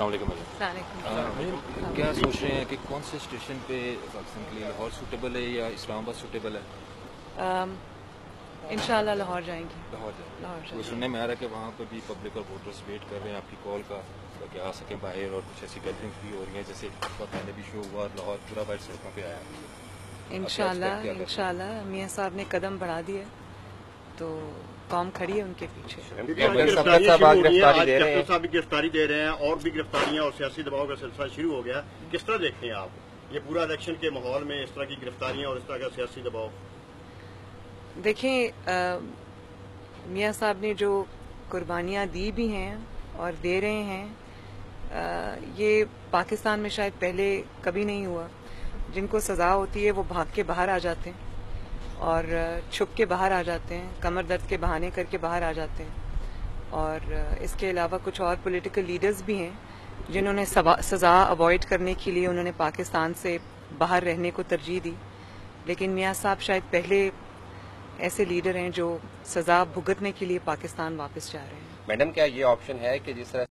अस्सलाम वालेकुम मैडम। क्या सोच रहे हैं कि कौन से स्टेशन पे पाकिस्तान के लिए लाहौर सूटेबल है या इस्लामाबाद सूटेबल है? इंशाल्लाह लाहौर जाएंगे। लाहौर जाएंगे। सुनने में आ रहा है कि वहाँ पर भी पब्लिक और वोटर्स वेट कर रहे हैं आपकी कॉल का कि आ सकें बाहर, और कुछ ऐसी गैदरिंग्स भी हो रही हैं जैसे पहले भी शो हुआ और लाहौर पूरा बाहर सड़कों पे आया। इंशाल्लाह मियाँ साहब ने कदम बढ़ा दिए तो कौम खड़ी है उनके पीछे। गिरफ्तारी दे रहे हैं और भी गिरफ्तारियां और सियासी दबाव का सिलसिला शुरू हो गया। किस तरह देखते हैं आप ये पूरा इलेक्शन के माहौल में इस तरह की गिरफ्तारियां और इस तरह का सियासी दबाव? देखें, मियाँ साहब ने जो कुर्बानियाँ दी भी हैं और दे रहे हैं, ये पाकिस्तान में शायद पहले कभी नहीं हुआ। जिनको सज़ा होती है वो भाग के बाहर आ जाते हैं और छुप के बाहर आ जाते हैं, कमर दर्द के बहाने करके बाहर आ जाते हैं। और इसके अलावा कुछ और पॉलिटिकल लीडर्स भी हैं जिन्होंने सज़ा अवॉइड करने के लिए उन्होंने पाकिस्तान से बाहर रहने को तरजीह दी। लेकिन मियाँ साहब शायद पहले ऐसे लीडर हैं जो सज़ा भुगतने के लिए पाकिस्तान वापस जा रहे हैं। मैडम, क्या ये ऑप्शन है कि जिस तरह